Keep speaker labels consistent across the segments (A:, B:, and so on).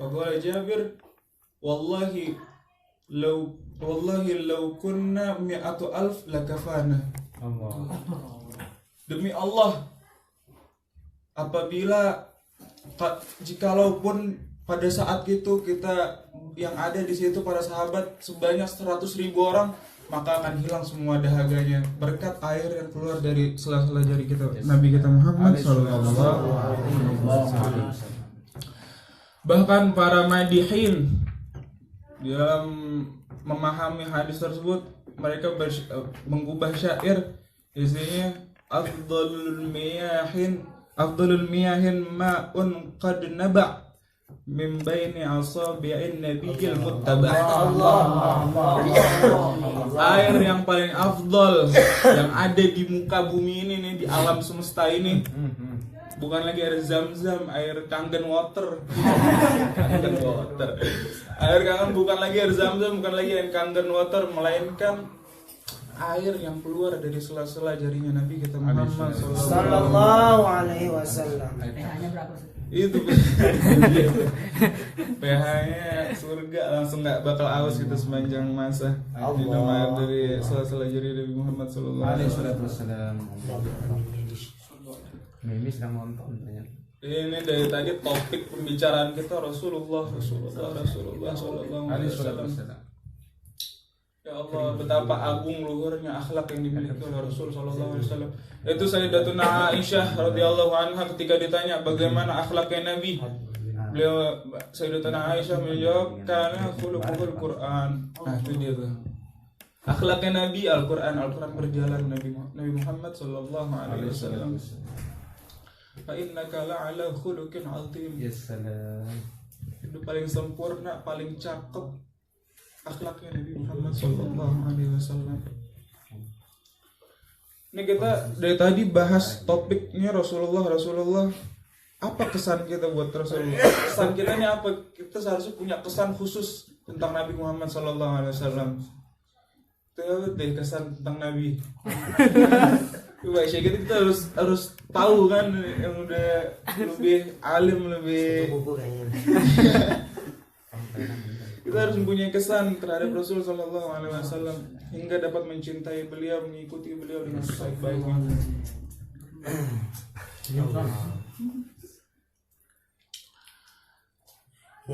A: Faqala Jabir, wallahi law kunna mi'atu alf lakafana. Demi Allah, jikalaupun pada saat itu kita yang ada di situ para sahabat sebanyak 100.000 orang, maka akan hilang semua dahaganya berkat air yang keluar dari sela-sela jari kita, Nabi kita Muhammad sallallahu alaihi wasallam. Bahkan para madihin dalam memahami hadis tersebut, mereka mengubah syair isinya afdalul miyahin ma'un qad naba' min baini asabi'in nabiyil muttaba'. Air yang paling afdal yang ada di muka bumi ini nih, di alam semesta ini, bukan lagi air Zam-Zam, air Kangen water. Air Kangen bukan lagi air Zam-Zam, bukan lagi air Kangen water, melainkan air yang keluar dari sela-sela jarinya Nabi kita Muhammad
B: sallallahu alaihi wasallam.
C: pH-nya berapa sih?
A: Itu pH-nya surga, langsung nggak bakal aus gitu sepanjang masa. Minum air dari sela-sela jari Nabi Muhammad sallallahu alaihi wasallam.
D: Mimi sedang nonton banyak.
A: Ini dari tadi topik pembicaraan kita Rasulullah sallallahu alaihi wasallam. Ya Allah, betapa agung luhurnya akhlak yang dimiliki oleh Rasul sallallahu alaihi wasallam. Itu Sayyidatuna Aisyah radhiyallahu anha ketika ditanya bagaimana akhlaknya Nabi. Beliau Sayyidatuna Aisyah menjawab, "Kana khuluquhul Qur'an." Nah, itu dia tuh. Akhlaknya Nabi Al-Qur'an berjalan Nabi Muhammad sallallahu alaihi wasallam. Fa innaka la'ala khuluqin 'azim.
D: Ya salam.
A: Itu paling sempurna, paling cakep akhlaknya Nabi Muhammad sallallahu alaihi wasallam. Ini kita dari tadi bahas topiknya Rasulullah. Apa kesan kita buat Rasulullah? Kesan kita ini apa? Kita seharusnya punya kesan khusus tentang Nabi Muhammad sallallahu alaihi wasallam. Itu deh kesan tentang Nabi. Coba kita harus tahu kan, yang udah lebih alim, lebih kita harus mempunyai kesan terhadap Rasul sallallahu alaihi wasallam hingga dapat mencintai beliau, mengikuti beliau dengan sebaik-baiknya.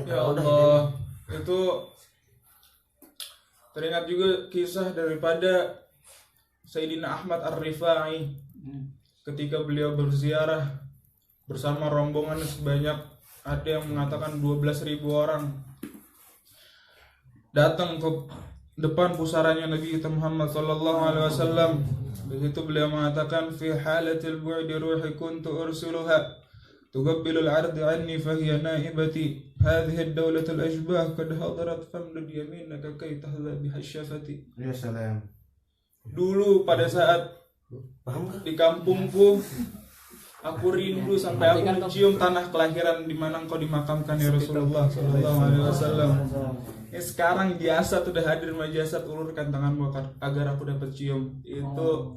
A: Ya Allah, itu teringat juga kisah daripada Sayyidina Ahmad Ar-Rifai ketika beliau berziarah bersama rombongan sebanyak, ada yang mengatakan 12.000 orang, datang ke depan pusaranya Nabi kita Muhammad sallallahu alaihi wasallam. Di situ beliau mengatakan, fi halatil bu'di ruhi kuntu ursiluha tuqabbilul ardi anni fahiya naibati hadhihi ad-dawlatul ashbah qad hadarat famdud yaminaka kay tahza biha syafati.
D: Ya salam.
A: Dulu pada saat di kampungku, aku rindu sampai aku mencium tanah kelahiran di mana engkau dimakamkan ya Rasulullah sallallahu alaihi wasallam. Ya, sekarang jasad sudah hadir, jasad, ulurkan tanganmu agar aku dapat cium. Itu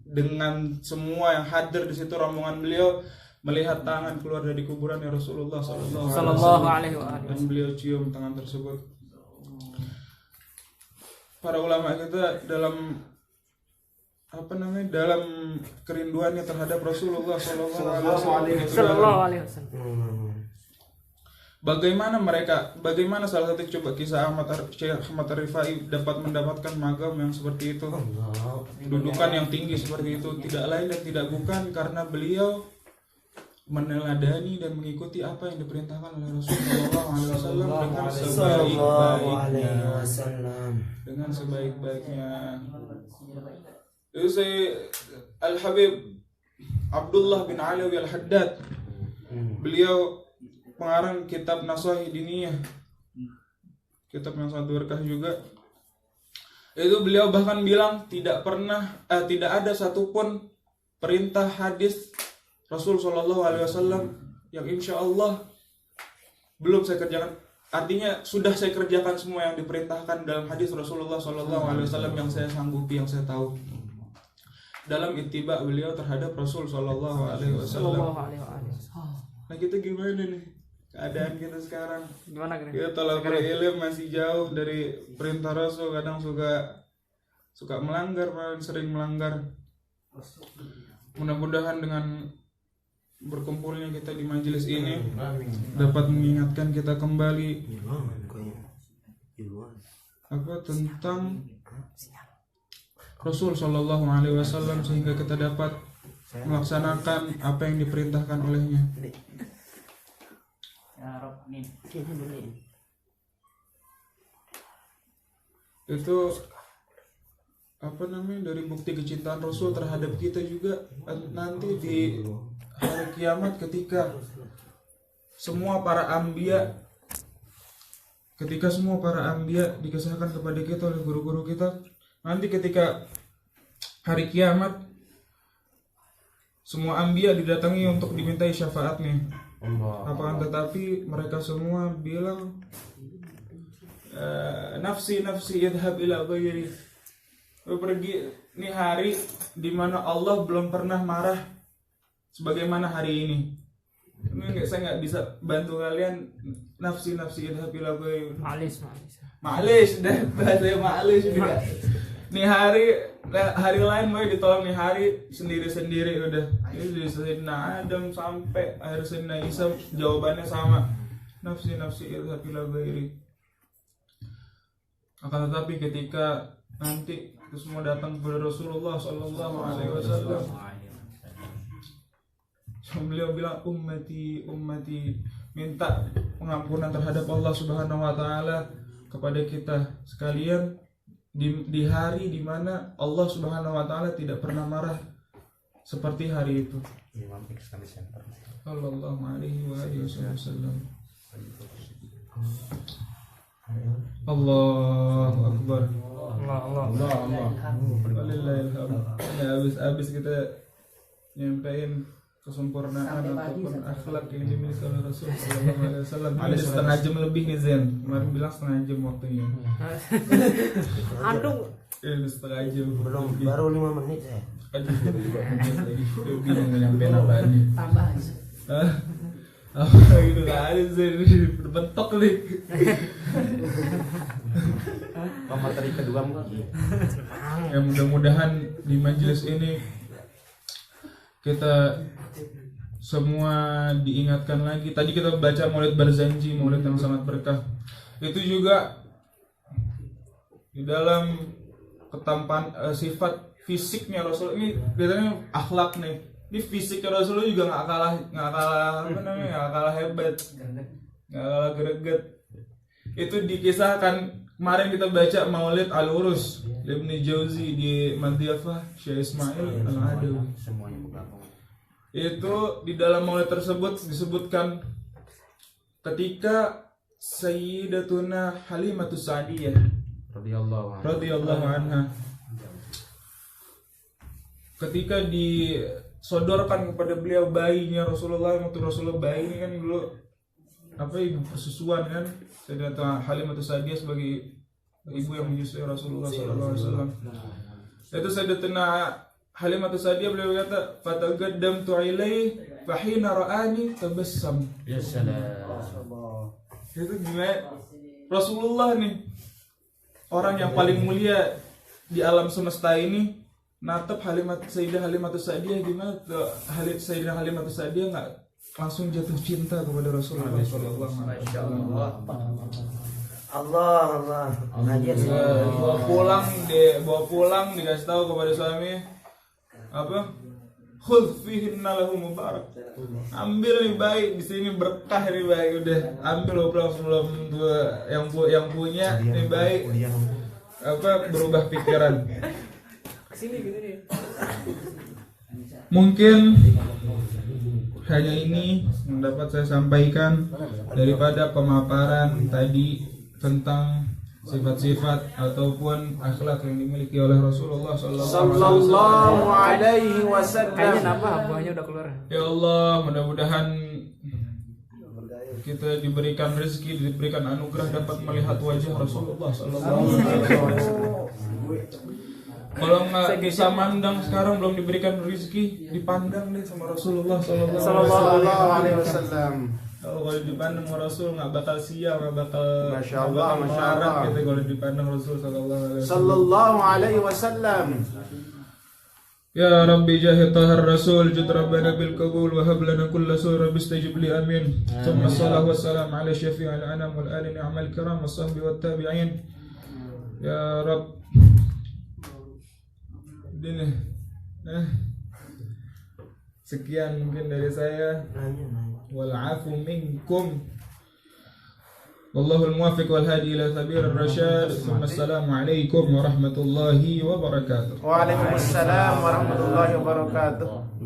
A: dengan semua yang hadir di situ rombongan beliau melihat tangan keluar dari kuburan ya Rasulullah sallallahu alaihi wasallam dan beliau cium tangan tersebut. Para ulama kita dalam dalam kerinduannya terhadap Rasulullah sallallahu alaihi wasallam. Bagaimana salah satu coba kisah Syekh Ahmad Ar-Rifai dapat mendapatkan magam yang seperti itu, dudukan yang tinggi seperti itu, tidak lain dan tidak bukan karena beliau meneladani dan mengikuti apa yang diperintahkan oleh Rasulullah dengan sebaik-baiknya. Itu saya Al-Habib Abdullah bin Alawi Al-Haddad, beliau pengarang kitab Nasaih Diniyah, kitab yang sangat berkah juga. Itu beliau bahkan bilang tidak ada satupun perintah hadis Rasul sallallahu alaihi wasallam yang insya Allah belum saya kerjakan. Artinya sudah saya kerjakan semua yang diperintahkan dalam hadis Rasulullah sallallahu alaihi wasallam yang saya sanggupi, yang saya tahu. Dalam ittiba beliau terhadap Rasul sallallahu alaihi wasallam. Nah, kita gimana nih? keadaan kita sekarang.
C: Gimana gini?
A: Kita tolakul ilm masih jauh dari perintah Rasul, kadang suka melanggar, sering melanggar. Mudah-mudahan dengan berkumpulnya kita di majelis ini dapat mengingatkan kita kembali tentang Rasul Shallallahu Alaihi Wasallam, sehingga kita dapat melaksanakan apa yang diperintahkan olehnya. Itu dari bukti kecintaan Rasul terhadap kita juga nanti di hari kiamat, ketika semua para anbiya dikisahkan kepada kita oleh guru-guru kita, nanti ketika hari kiamat semua anbiya didatangi untuk dimintai syafaatnya. Akan tetapi mereka semua bilang, nafsi idhab ila ghairi. Pergi, ini hari dimana Allah belum pernah marah sebagaimana hari ini. Saya nggak bisa bantu kalian. Nafsi idhab ila ghairi. Ma'lish dah, bahasa ma'lish juga. Nih hari lain mau ditolong, nih hari sendiri udah. Ini dari Sayyidina Adam sampai akhir Sayyidina Isa jawabannya sama. Nafsi idhab ila ghairi. Akan tetapi ketika nanti itu semua datang kepada Rasulullah Sallallahu Alaihi Wasallam, beliau bilang ummati, minta pengampunan terhadap Allah Subhanahu Wa Taala kepada kita sekalian di hari dimana Allah Subhanahu Wa Taala tidak pernah marah seperti hari itu. Sallallahu Alaihi Wasallam. Allahu Akbar. Allah. Walillahilhamd. Habis kita nyampein kesempurnaan ataupun akhlak yang dimiliki oleh Rasul Sallallahu Alaihi Wasallam. Ada setengah jam lebih nih Zen. Kemarin bilang setengah jam waktunya.
C: Aduh.
A: Setengah jam.
B: Belum, baru 5 menit saya.
A: Udah bingung nyampein apaan nih.
C: Tambah.
A: Apa gitu kan Zen bentok nih.
B: Materi kedua mungkin.
A: Ya mudah-mudahan di majelis ini kita semua diingatkan lagi. Tadi kita baca Maulid Barzanji, Maulid yang sangat berkah. Itu juga di dalam ketampan sifat fisiknya Rasul ini, katanya akhlak nih. Ini fisiknya Rasul juga nggak kalah hebat, nggak kalah greget. Itu dikisahkan kemarin kita baca Maulid Al-Urus Ibnu Jauzi di Madiyafah Syekh Ismail Al-Adawi. Itu di dalam maulid tersebut disebutkan ketika Sayyidatuna Halimatus Sa'diyah radhiyallahu anha ketika disodorkan kepada beliau bayinya Rasulullah. Waktu Rasulullah bayi ini kan dulu ibu persusuan kan, Sayyidatuna Halimatus Sa'diyah sebagai ibu yang menyusui Rasulullah SAW. Itu Sayyidatuna Halimatus Sa'diyah beliau kata, "Fataqaddamtu ilaihi fahina ra'ani tabassam." Ya salam. Itu gimana? Rasulullah nih, orang yang paling mulia di alam semesta ini, natap Sayyidah Halimatus Sa'diyah. Gimana tuh Sayyidah Halimatus Sa'diyah nggak langsung jatuh cinta kepada Rasulullah sallallahu alaihi wasallam.
B: Allah.
A: Bawa pulang dikasih tahu kepada suami khudh fihinna lahu mubarak. Ambil nih baik, di sini berkah nih baik, udah ambil pulang sebelum yang punya nih baik berubah pikiran.
C: Kesini gitu nih.
A: Mungkin hanya ini yang dapat saya sampaikan daripada pemaparan tadi tentang sifat-sifat ataupun akhlak yang dimiliki oleh Rasulullah Sallallahu Alaihi Wasallam.
C: Kayaknya nambah buahnya udah keluar.
A: Ya Allah, mudah-mudahan kita diberikan rezeki, diberikan anugerah dapat melihat wajah Rasulullah Sallallahu Alaihi Wasallam. Kalau nggak bisa mandang sekarang, belum diberikan rezeki, dipandang deh sama Rasulullah Sallallahu Alaihi Wasallam. kalau dipandang Rasul nggak bakal sial, nggak bakal
B: Masya Allah, Masya
A: melarat
B: Allah.
A: gitu kalau dipandang Rasul sallallahu alaihi wasallam.
B: Sallallahu alaihi wasallam.
A: Ya Rabbi jahi tahar Rasul jud Rabbana bil qabul wa hab lana kulla sur Rabbi istajib li amin. Thumma sallallahu wassalam ala syafi'il anam wal ali ni'mal kiram was sahbi wat tabi'in. Ya Rabb. Ini sekian mungkin dari saya. Wal afu minkum. Wallahul muwaffiq wal hadi ila sabilir rasyad. Assalamualaikum warahmatullahi wabarakatuh.
B: Waalaikumsalam warahmatullahi wabarakatuh.